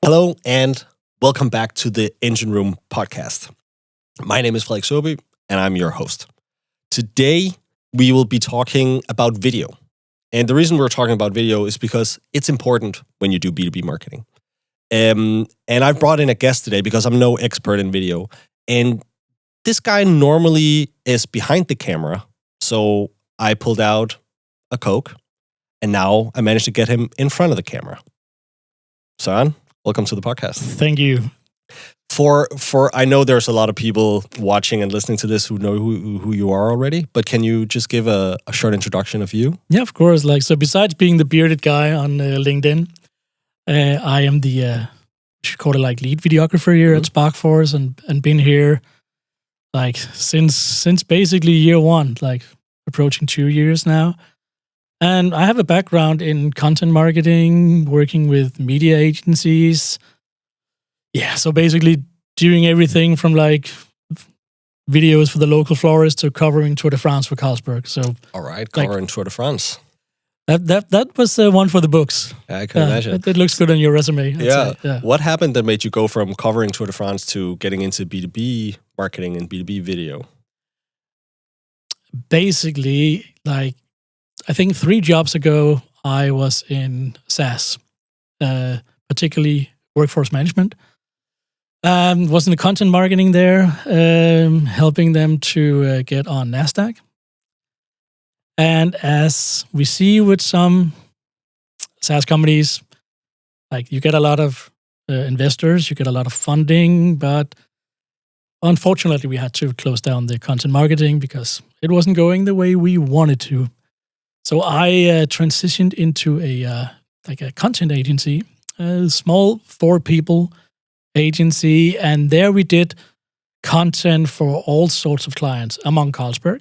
Hello and welcome back to the Engine Room podcast. My name is Frederik, and I'm your host. Today, we will be talking about video. And the reason we're talking about video is because it's important when you do B2B marketing. And I've brought in a guest today because I'm no expert in video. And this guy normally is behind the camera. So I pulled out a Coke, and now I managed to get him in front of the camera. Søren, welcome to the podcast. Thank you. For I know there's a lot of people watching and listening to this who know who you are already, but can you just give a short introduction of you? Yeah, of course. So besides being the bearded guy on LinkedIn, I am the you should call it lead videographer here at Sparkforce, and been here since basically year one, approaching 2 years now. And I have a background in content marketing, working with media agencies. Yeah, so basically doing everything from videos for the local florist to covering Tour de France for Carlsberg. So all right, covering Tour de France. That was one for the books. Yeah, I can imagine. It looks good on your resume. Yeah. What happened that made you go from covering Tour de France to getting into B2B marketing and B2B video? Basically, I think 3 jobs ago, I was in SaaS, particularly workforce management. Was in the content marketing there, helping them to get on NASDAQ. And as we see with some SaaS companies, you get a lot of investors, you get a lot of funding, but unfortunately we had to close down the content marketing because it wasn't going the way we wanted to. So I transitioned into a content agency, a small 4-people agency, and there we did content for all sorts of clients among Carlsberg.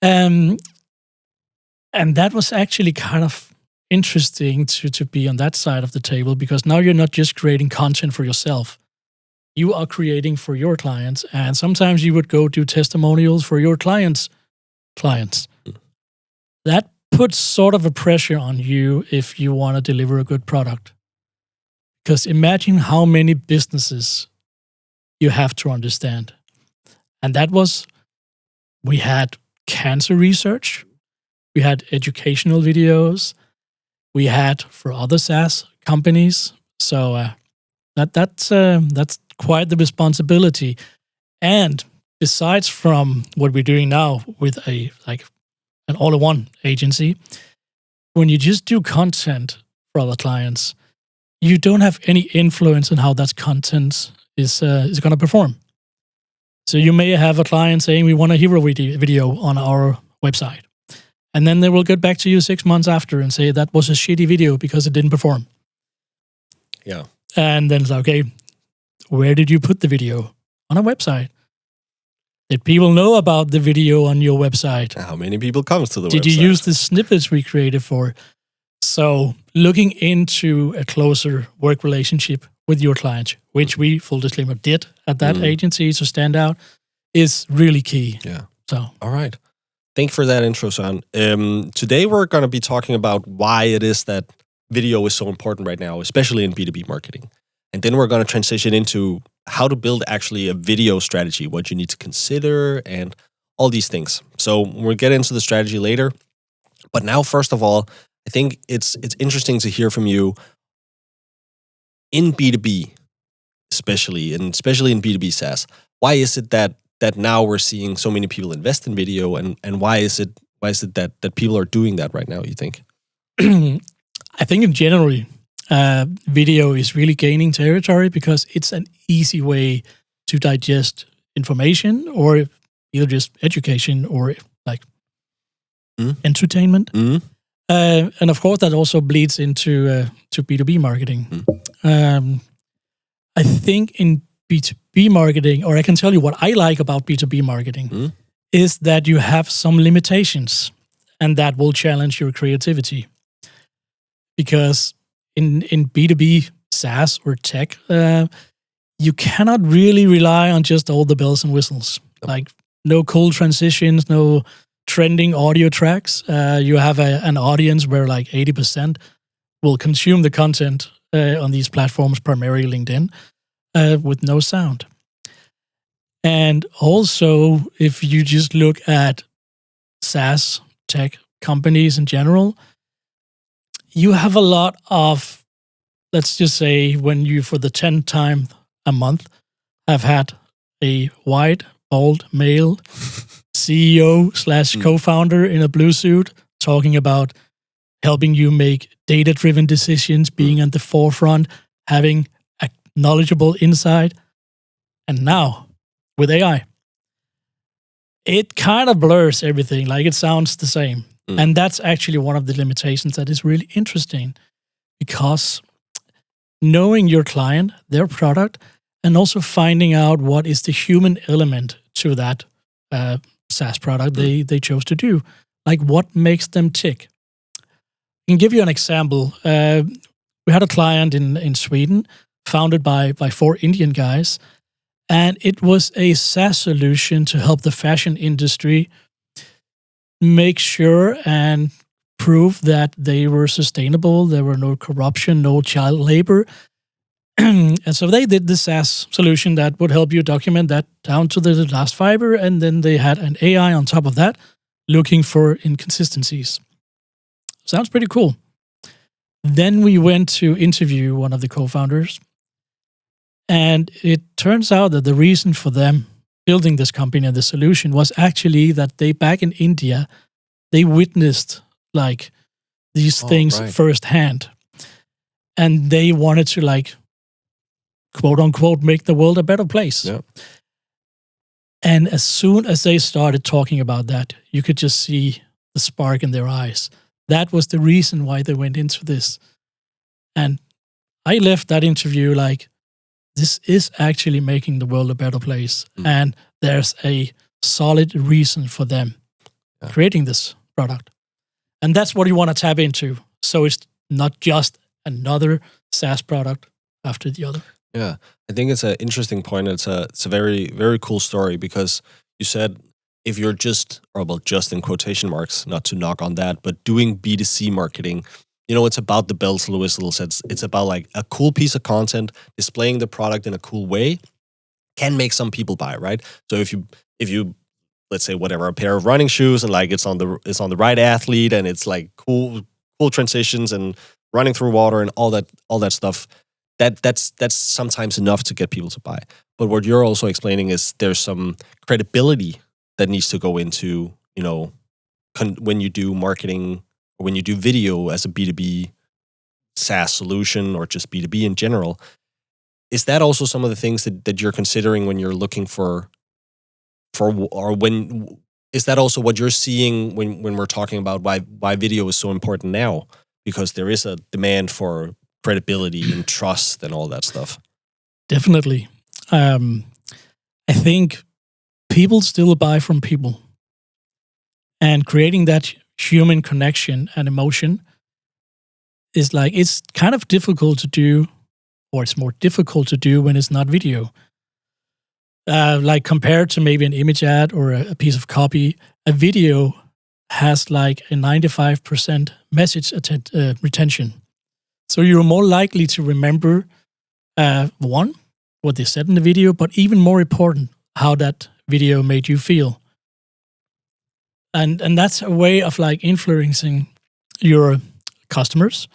And that was actually kind of interesting to be on that side of the table, because now you're not just creating content for yourself. You are creating for your clients, and sometimes you would go do testimonials for your clients' clients. That puts sort of a pressure on you if you want to deliver a good product. Because imagine how many businesses you have to understand. And that was, we had cancer research, we had educational videos, we had for other SaaS companies. So that's quite the responsibility. And besides from what we're doing now with an all-in-one agency, when you just do content for other clients, you don't have any influence on how that content is going to perform. So you may have a client saying, we want a hero video on our website. And then they will get back to you 6 months after and say that was a shitty video because it didn't perform. Yeah. And then it's okay, where did you put the video? On a website. Did people know about the video on your website? How many people comes to the website? Did you use the snippets we created for? So looking into a closer work relationship with your clients, which we, full disclaimer, did at that agency to stand out, is really key. Yeah. So, all right. Thank you for that intro, Søren. Today we're going to be talking about why it is that video is so important right now, especially in B2B marketing. And then we're going to transition into how to build actually a video strategy, what you need to consider, and all these things. So we'll get into the strategy later. But now, first of all, I think it's interesting to hear from you in B2B, especially in B2B SaaS. Why is it that now we're seeing so many people invest in video, and why is it that people are doing that right now, you think? I think in general, video is really gaining territory because it's an easy way to digest information, or either just education or entertainment. And of course, that also bleeds into to B2B marketing. I think in B2B marketing, or I can tell you what I like about B2B marketing, is that you have some limitations, and that will challenge your creativity. Because in B2B SaaS or tech, you cannot really rely on just all the bells and whistles. No cool transitions, no trending audio tracks. You have an audience where 80% will consume the content on these platforms, primarily LinkedIn, with no sound. And also, if you just look at SaaS tech companies in general, you have a lot of, let's just say, when you, for the 10th time a month, have had a white, old male CEO / co-founder in a blue suit talking about helping you make data-driven decisions, being at the forefront, having a knowledgeable insight. And now, with AI, it kind of blurs everything. Like, it sounds the same. And that's actually one of the limitations that is really interesting, because knowing your client, their product, and also finding out what is the human element to that SaaS product they chose to do. Like, what makes them tick? I can give you an example. We had a client in Sweden, founded by 4 Indian guys, and it was a SaaS solution to help the fashion industry make sure and prove that they were sustainable, there were no corruption, no child labor. And so they did the SaaS solution that would help you document that down to the last fiber, and then they had an AI on top of that looking for inconsistencies. Sounds pretty cool. Then we went to interview one of the co-founders, and it turns out that the reason for them building this company and the solution was actually that they, back in India, they witnessed like these things firsthand, and they wanted to, like, quote unquote, make the world a better place. Yeah. And as soon as they started talking about that, you could just see the spark in their eyes. That was the reason why they went into this. And I left that interview like, this is actually making the world a better place. And there's a solid reason for them creating this product. And that's what you want to tap into. So it's not just another SaaS product after the other. Yeah, I think it's an interesting point. It's a very, very cool story, because you said if you're just, or well, just in quotation marks, not to knock on that, but doing B2C marketing, you know, it's about the bells and whistles. It's about like a cool piece of content, displaying the product in a cool way can make some people buy, right? So if you let's say whatever, a pair of running shoes, and like it's on the right athlete, and it's like cool transitions and running through water and all that stuff, that's sometimes enough to get people to buy. But what you're also explaining is there's some credibility that needs to go into, you know, when you do marketing or when you do video as a B2B SaaS solution, or just B2B in general. Is that also some of the things that you're considering when you're looking for, or when, is that also what you're seeing when we're talking about why video is so important now? Because there is a demand for credibility and trust and all that stuff. Definitely. I think people still buy from people, and creating that human connection and emotion is like, it's kind of difficult to do, or it's more difficult to do when it's not video. Like, compared to maybe an image ad or a piece of copy, a video has like a 95% message retention. So you're more likely to remember, one, what they said in the video, but even more important, how that video made you feel. And that's a way of like influencing your customers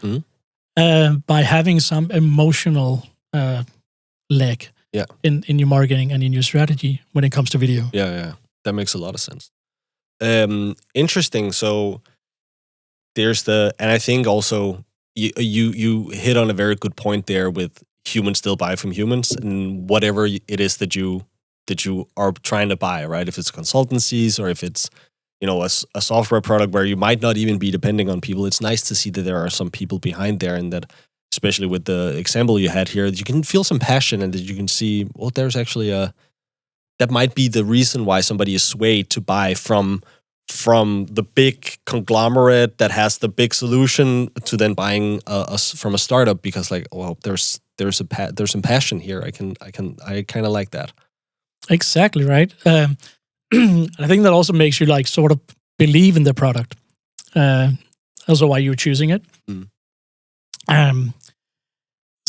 by having some emotional leg in your marketing and in your strategy when it comes to video. Yeah. That makes a lot of sense. Interesting. So there's and I think also you hit on a very good point there with humans still buy from humans, and whatever it is that you are trying to buy, right? If it's consultancies or if it's, you know, a software product where you might not even be depending on people, it's nice to see that there are some people behind there, and that, especially with the example you had here, you can feel some passion, and that you can see, well, there's actually that might be the reason why somebody is swayed to buy from the big conglomerate that has the big solution to then buying from a startup, because like, well, there's some passion here. I kind of like that. Exactly right. I think that also makes you like sort of believe in the product. Also why you're choosing it.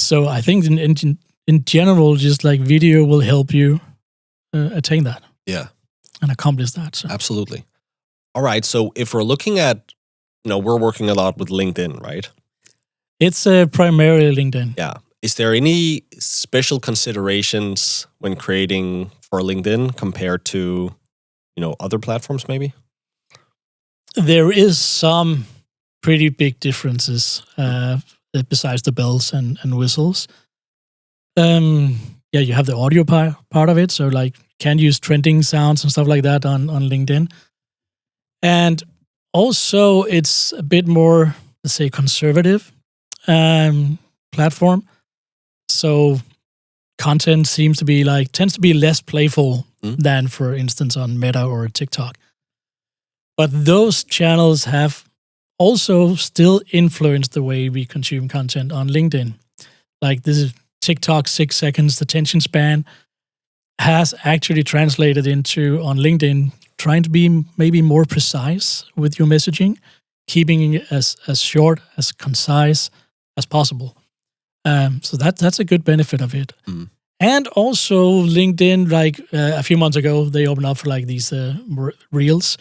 So I think in general, just like video will help you attain that. Yeah. And accomplish that. So. Absolutely. All right. So if we're looking at, we're working a lot with LinkedIn, right? It's primarily LinkedIn. Yeah. Is there any special considerations when creating for LinkedIn compared to, other platforms maybe? There is some pretty big differences besides the bells and whistles. You have the audio part of it. So like can use trending sounds and stuff like that on LinkedIn. And also it's a bit more, let's say, conservative platform. So content tends to be less playful than, for instance, on Meta or TikTok. But those channels have also still influenced the way we consume content on LinkedIn. Like this is TikTok 6 seconds attention span has actually translated into, on LinkedIn, trying to be maybe more precise with your messaging, keeping it as short, as concise as possible. So that's a good benefit of it. And also LinkedIn, like a few months ago, they opened up for like these reels,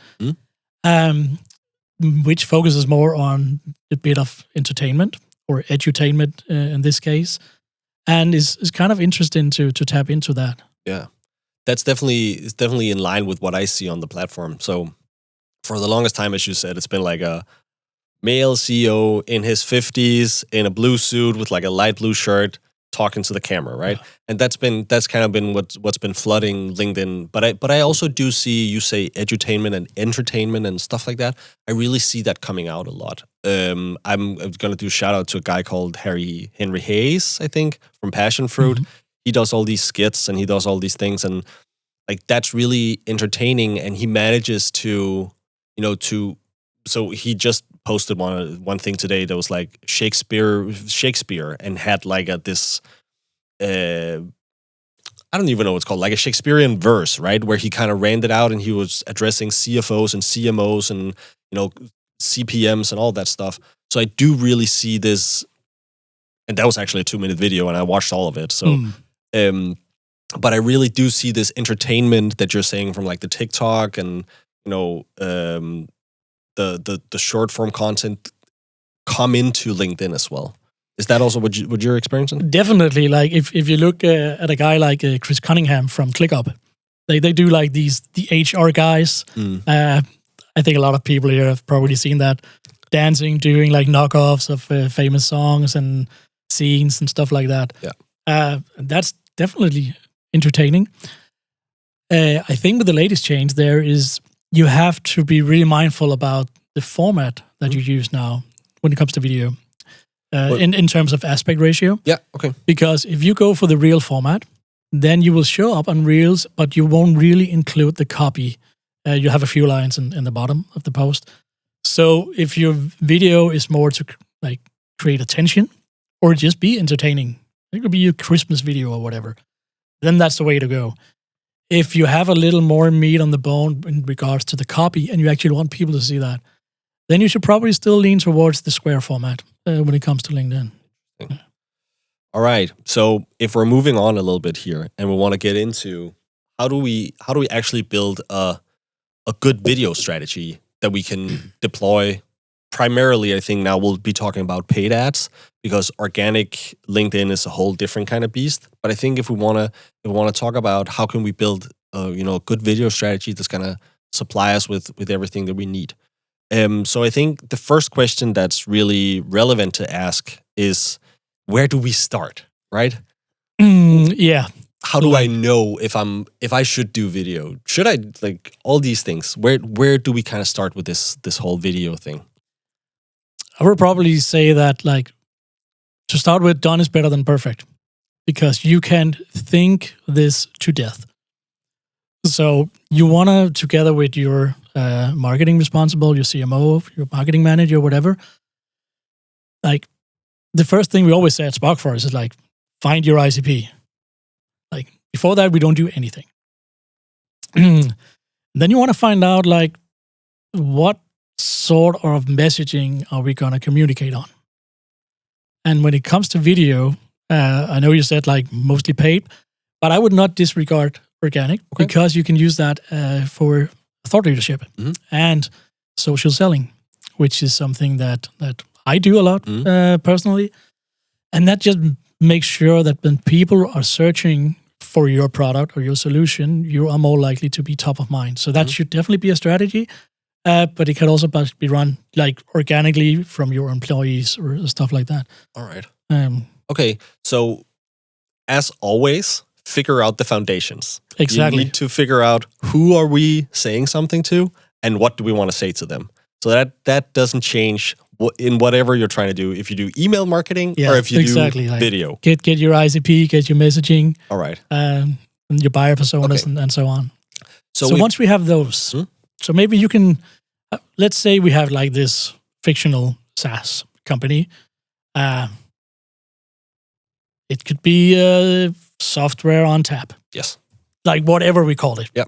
which focuses more on a bit of entertainment or edutainment in this case, and is kind of interesting to tap into that. Yeah, that's definitely in line with what I see on the platform. So for the longest time, as you said, it's been like a male CEO in his 50s in a blue suit with like a light blue shirt talking to the camera, right? Yeah. And that's kind of been what's been flooding LinkedIn. But I also do see, you say, edutainment and entertainment and stuff like that. I really see that coming out a lot. I'm going to do a shout out to a guy called Henry Hayes, I think, from Passion Fruit. He does all these skits and he does all these things, and like that's really entertaining. And he manages to, so he just posted one thing today that was like Shakespeare and had like this I don't even know what it's called, like a Shakespearean verse, right? Where he kind of ran it out and he was addressing CFOs and CMOs and, CPMs and all that stuff. So I do really see this, and that was actually a 2-minute video and I watched all of it. So, but I really do see this entertainment that you're saying from like the TikTok and, the short form content come into LinkedIn as well. Is that also what you're experiencing? Definitely. Like if you look at a guy like Chris Cunningham from ClickUp, they do like the HR guys. I think a lot of people here have probably seen that, dancing, doing like knockoffs of famous songs and scenes and stuff like that. Yeah, that's definitely entertaining. I think with the latest change there is you have to be really mindful about the format that you use now when it comes to video, in terms of aspect ratio. Yeah, okay. Because if you go for the reel format, then you will show up on reels, but you won't really include the copy. You have a few lines in the bottom of the post. So if your video is more to like create attention or just be entertaining, it could be a Christmas video or whatever, then that's the way to go. If you have a little more meat on the bone in regards to the copy and you actually want people to see that, then you should probably still lean towards the square format when it comes to LinkedIn. Yeah. All right. So if we're moving on a little bit here and we want to get into how do we actually build a good video strategy that we can deploy. Primarily, I think now we'll be talking about paid ads because organic LinkedIn is a whole different kind of beast. But I think if we want to talk about how can we build a good video strategy that's going to supply us with everything that we need. So I think the first question that's really relevant to ask is, where do we start, right? Yeah. How do I know if I should do video? Should I, like, all these things? Where do we kind of start with this whole video thing? I would probably say that, like, to start with, done is better than perfect because you can think this to death. So you want to, together with your marketing responsible, your CMO, your marketing manager, whatever, like, the first thing we always say at Sparkforce is like, find your ICP. Like, before that, we don't do anything. Then you want to find out, like, what sort of messaging are we going to communicate on? And when it comes to video, I know you said like mostly paid, but I would not disregard organic because you can use that for thought leadership and social selling, which is something that I do a lot personally. And that just makes sure that when people are searching for your product or your solution, you are more likely to be top of mind. So that should definitely be a strategy. But it can also be run like organically from your employees or stuff like that. All right. Okay. So as always, figure out the foundations. Exactly. You need to figure out who are we saying something to and what do we want to say to them. So that doesn't change in whatever you're trying to do. If you do email marketing or if you do video. Get your ICP, get your messaging. All right. And your buyer personas and so on. So once we have those, so maybe you can, let's say we have like this fictional SaaS company. It could be software on tap. Yes. Like whatever we call it. Yeah.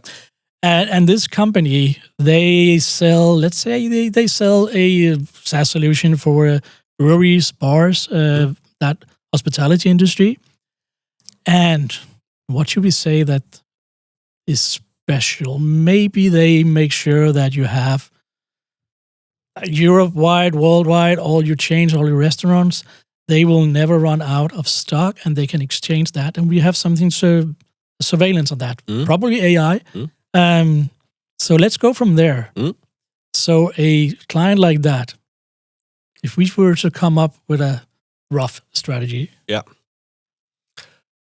And this company, they sell, let's say they sell a SaaS solution for breweries, bars, that hospitality industry. And what should we say that is special? Maybe they make sure that you have Europe-wide, worldwide, all your chains, all your restaurants, they will never run out of stock and they can exchange that. And we have something surveillance on that, probably AI. So let's go from there. So a client like that, if we were to come up with a rough strategy. Yeah.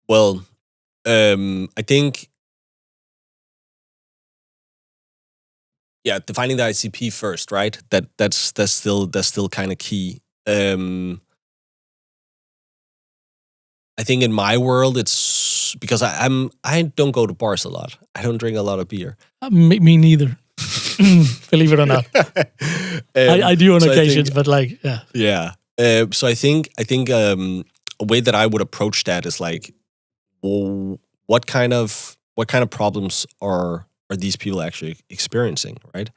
Well, I think, defining the ICP first, right? That's still kind of key. I think in my world, it's because I don't go to bars a lot. I don't drink a lot of beer. Me neither. Believe it or not, I do on occasions, but like, yeah. So I think a way that I would approach that is like, well, what kind of problems are these people actually experiencing, right?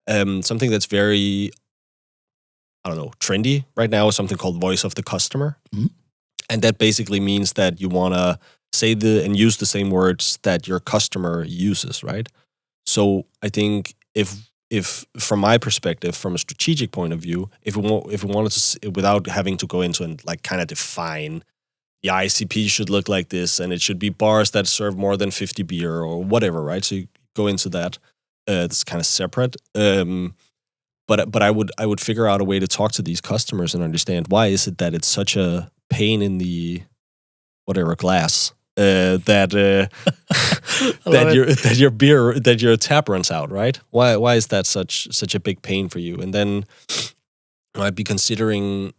Something that's very, I don't know, trendy right now is something called voice of the customer. And that basically means that you want to say and use the same words that your customer uses, right? So I think if from my perspective, from a strategic point of view, if we wanted to, without having to go into and like kind of define the ICP should look like this, and it should be bars that serve more than 50 beer or whatever, right? So you go into that. It's kind of separate. But I would figure out a way to talk to these customers and understand why is it that it's such a pain in the whatever glass that your tap runs out, right? Why is that such a big pain for you? And then I might be considering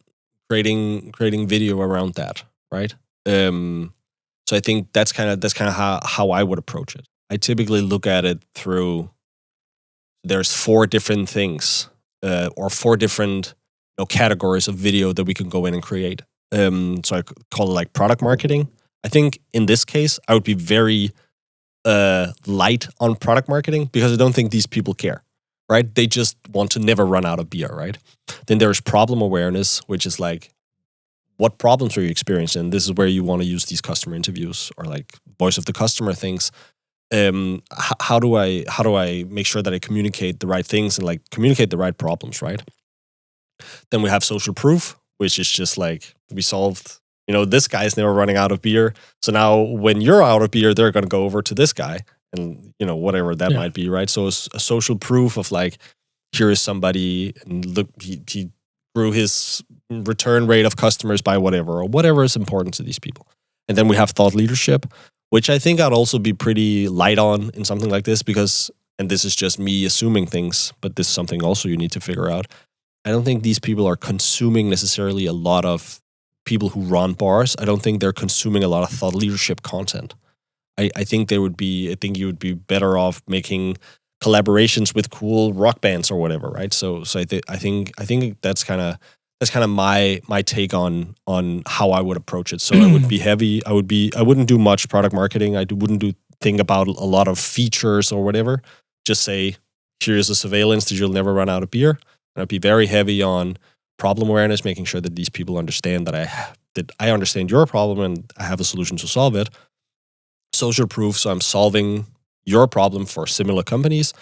creating video around that, right? So I think that's kind of how I would approach it. I typically look at it through, there's 4 different things or 4 different categories of video that we can go in and create. So I call it like product marketing. I think in this case, I would be very light on product marketing because I don't think these people care, right? They just want to never run out of beer, right? Then there's problem awareness, which is like, what problems are you experiencing? This is where you want to use these customer interviews or like voice of the customer things. How do I make sure that I communicate the right things and like communicate the right problems, right? Then we have social proof, which is just like, we solved, this guy's never running out of beer. So now when you're out of beer, they're going to go over to this guy and, whatever that might be, right? So it's a social proof of like, here is somebody and look, he grew his return rate of customers by whatever, or whatever is important to these people. And then we have thought leadership, which I think I'd also be pretty light on in something like this because, and this is just me assuming things, but this is something also you need to figure out. I don't think these people are consuming necessarily a lot of people who run bars. I don't think they're consuming a lot of thought leadership content. I think you would be better off making collaborations with cool rock bands or whatever, right? So I think that's kind of my take on how I would approach it. So I would be heavy. I wouldn't do much product marketing. Wouldn't think about a lot of features or whatever. Just say, here's a surveillance that you'll never run out of beer. And I'd be very heavy on problem awareness, making sure that these people understand that I that I understand your problem and I have a solution to solve it. Social proof, so I'm solving your problem for similar companies.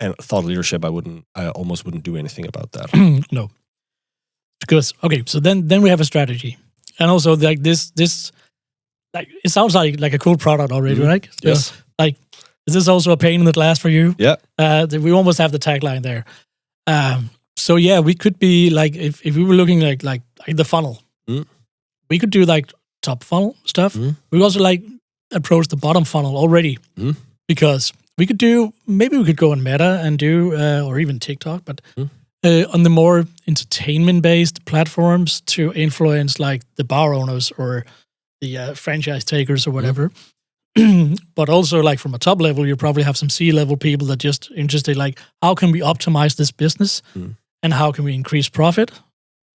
And thought leadership, I almost wouldn't do anything about that. No, because okay, so then we have a strategy, and also like this like it sounds like a cool product already, right? So, Yes. like, is this also a pain in the glass for you? Yeah. We almost have the tagline there. So yeah, we could be like if we were looking like the funnel, we could do like top funnel stuff. We also like approach the bottom funnel already because we could go on Meta and do or even TikTok, but on the more entertainment-based platforms to influence like the bar owners or the franchise takers or whatever. But also like from a top level, you probably have some C-level people that just interested like how can we optimize this business and how can we increase profit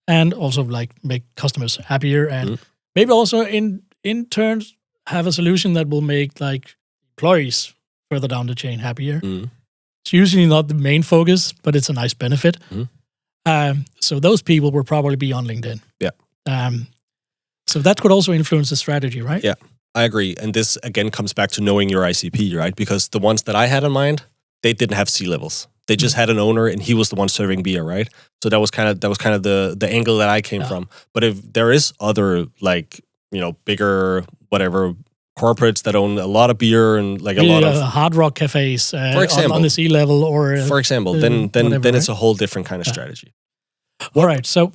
and also like make customers happier and maybe also in turn have a solution that will make like employees further down the chain happier. It's usually not the main focus, but it's a nice benefit. So those people will probably be on LinkedIn. Yeah. So that could also influence the strategy, right? Yeah, I agree. And this again comes back to knowing your ICP, right? Because the ones that I had in mind, they didn't have C-levels. They just had an owner, and he was the one serving beer, right? So that was kind of the angle that I came from. But if there is other like bigger whatever corporates that own a lot of beer and like a lot of hard rock cafes, for example, on the C-level, or for example, then whatever, it's a whole different kind of strategy. All right, so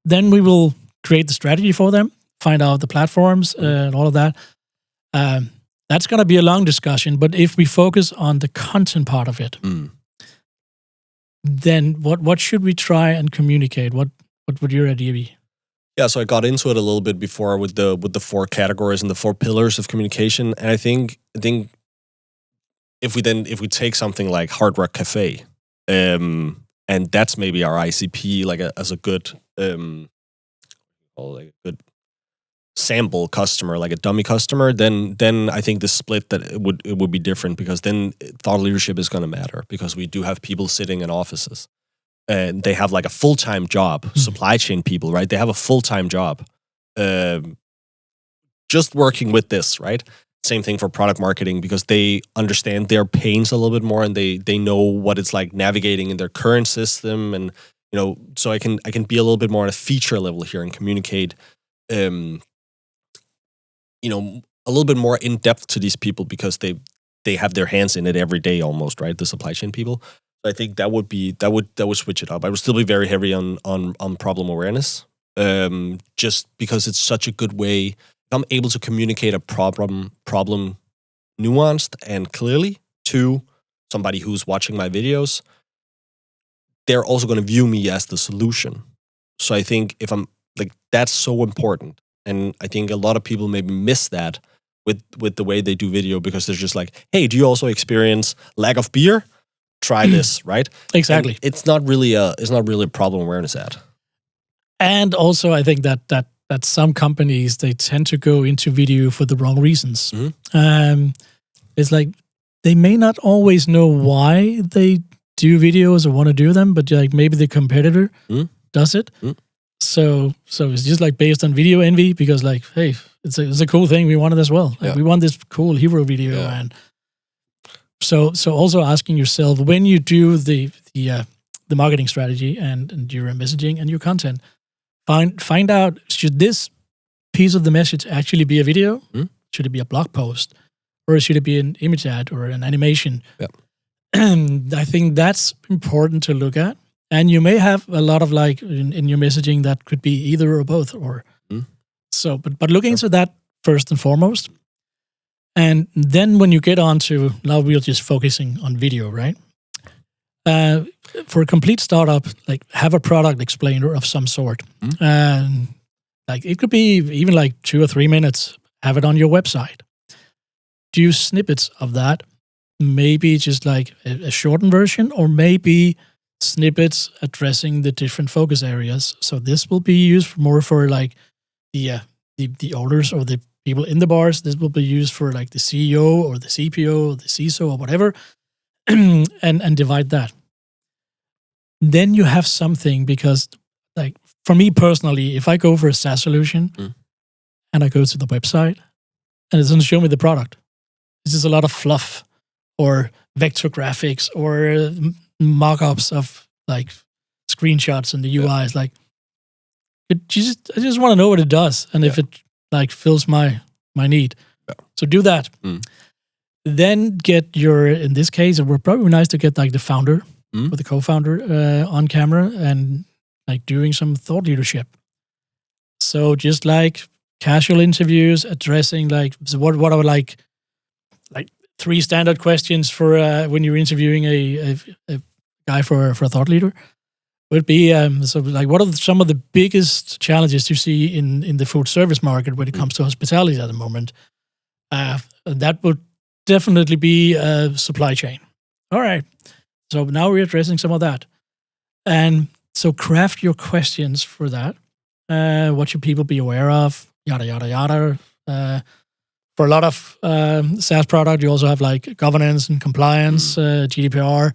then we will create the strategy for them, find out the platforms and all of that. That's going to be a long discussion, but if we focus on the content part of it, then what should we try and communicate? What would your idea be? Yeah, so I got into it a little bit before with the 4 categories and the 4 pillars of communication, and I think if we take something like Hard Rock Cafe, and that's maybe our ICP, like as a good like a good sample customer, like a dummy customer, then I think the split that it would be different, because then thought leadership is going to matter, because we do have people sitting in offices. And they have like a full-time job, supply chain people, right? They have a full-time job just working with this, right? Same thing for product marketing, because they understand their pains a little bit more, and they know what it's like navigating in their current system. And, so I can be a little bit more on a feature level here and communicate, a little bit more in depth to these people, because they have their hands in it every day almost, right? The supply chain people. I think that would switch it up. I would still be very heavy on problem awareness, just because it's such a good way. If I'm able to communicate a problem nuanced and clearly to somebody who's watching my videos, they're also going to view me as the solution. So I think if I'm like, that's so important, and I think a lot of people maybe miss that with the way they do video, because they're just like, hey, do you also experience lack of beer? Try this, right? Exactly. And it's not really a problem awareness ad. And also, I think that some companies, they tend to go into video for the wrong reasons. It's like they may not always know why they do videos or want to do them, but like maybe the competitor does it. So it's just like based on video envy, because like, hey, it's a cool thing, we want it as well. Like, we want this cool hero video. And So also asking yourself, when you do the marketing strategy and your messaging and your content, find out, should this piece of the message actually be a video? Should it be a blog post? Or should it be an image ad or an animation? I think that's important to look at. And you may have a lot of like in your messaging that could be either or both. So, but looking into that first and foremost. And then when you get on to, now we're just focusing on video, right? For a complete startup, like have a product explainer of some sort. Like it could be even like 2 or 3 minutes, have it on your website. Do snippets of that, maybe just like a shortened version, or maybe snippets addressing the different focus areas. So this will be used more for like the owners or the people in the bars. This will be used for like the CEO or the CPO or the CISO or whatever, and divide that. Then you have something, because like for me personally, if I go for a SaaS solution and I go to the website and it doesn't show me the product, it's just a lot of fluff or vector graphics or mock-ups of like screenshots and the UI is like, I just want to know what it does and if it like fills my need. Yeah. So do that. Then get your, in this case, it would probably be nice to get like the founder or the co-founder on camera and like doing some thought leadership. So just like casual interviews, addressing like, so what are like 3 standard questions for when you're interviewing a guy for a thought leader would be, so like what are some of the biggest challenges you see in the food service market when it comes to hospitality at the moment? That would definitely be supply chain. All right. So now we're addressing some of that. And so craft your questions for that. What should people be aware of? Yada, yada, yada. For a lot of SaaS product, you also have like governance and compliance, GDPR.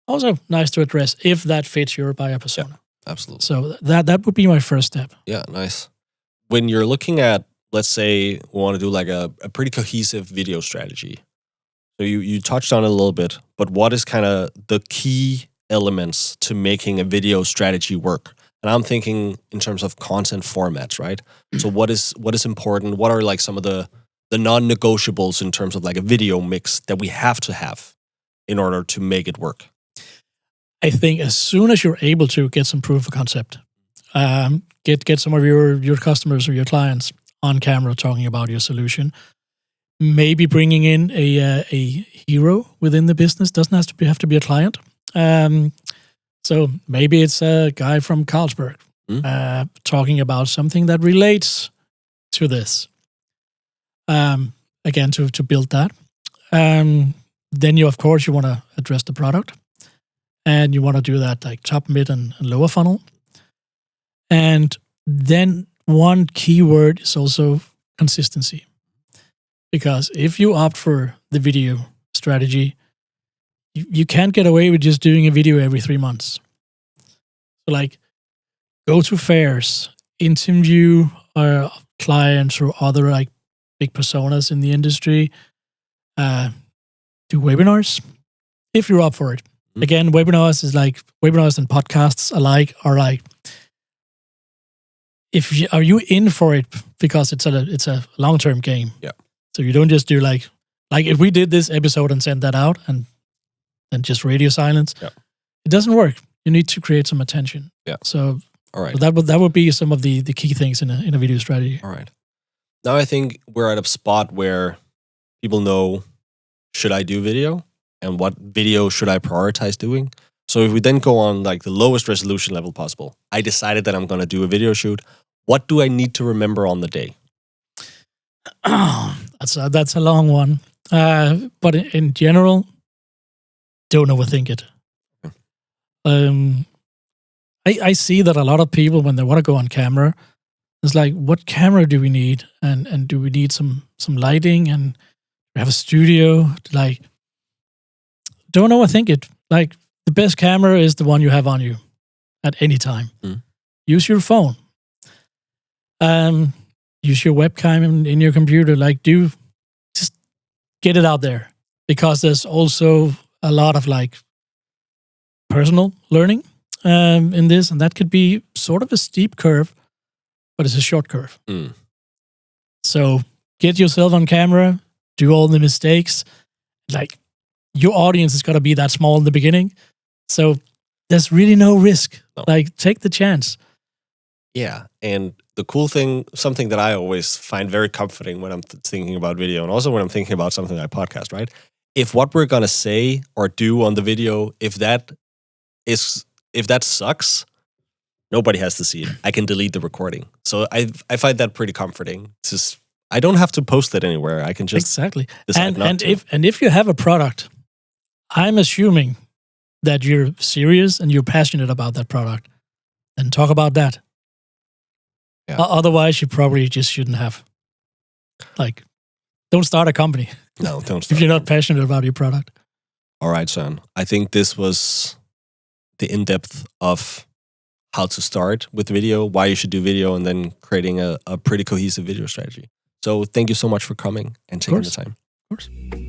Also nice to address if that fits your buyer persona. Yeah, absolutely. So that would be my first step. Yeah, nice. When you're looking at, let's say, we want to do like a pretty cohesive video strategy. So you touched on it a little bit, but what is kind of the key elements to making a video strategy work? And I'm thinking in terms of content formats, right? So what is important? What are like some of the non-negotiables in terms of like a video mix that we have to have in order to make it work? I think as soon as you're able to get some proof of concept, get some of your customers or your clients on camera talking about your solution, maybe bringing in a hero within the business. Doesn't have to be a client. So maybe it's a guy from Carlsberg talking about something that relates to this. Again, to build that. Then you, of course, you want to address the product. And you want to do that like top, mid, and lower funnel. And then one keyword is also consistency. Because if you opt for the video strategy, you can't get away with just doing a video every 3 months. So like, go to fairs, interview clients or other like big personas in the industry, do webinars if you're up for it. Again, webinars and podcasts alike are like, are you in for it because it's a long-term game. Yeah. So you don't just do like if we did this episode and send that out and then just radio silence, it doesn't work. You need to create some attention. Yeah. So, all right. So that would be some of the key things in a video strategy. All right. Now I think we're at a spot where people know, should I do video? And what video should I prioritize doing? So if we then go on like the lowest resolution level possible, I decided that I'm going to do a video shoot. What do I need to remember on the day? Oh, that's a long one. But in general, don't overthink it. I see that a lot of people, when they want to go on camera, it's like, what camera do we need? And do we need some lighting? And we have a studio? Like, don't overthink it. Like, the best camera is the one you have on you at any time. Use your phone. Use your webcam in your computer. Like, just get it out there. Because there's also a lot of like personal learning in this. And that could be sort of a steep curve, but it's a short curve. So get yourself on camera, do all the mistakes. Like, your audience is going to be that small in the beginning. So there's really no risk. No. Like, take the chance. Yeah. And the cool thing, something that I always find very comforting when I'm thinking about video, and also when I'm thinking about something like podcast, right? If what we're going to say or do on the video, if that sucks, nobody has to see it. I can delete the recording. So I find that pretty comforting. I don't have to post it anywhere. I can just decide not to. If you have a product, I'm assuming that you're serious and you're passionate about that product, then talk about that. Yeah. Otherwise, you probably just shouldn't have. Like, don't start a company. No, don't start. If you're not passionate about your product. All right, Søren. I think this was the in-depth of how to start with video, why you should do video, and then creating a pretty cohesive video strategy. So thank you so much for coming and taking the time. Of course.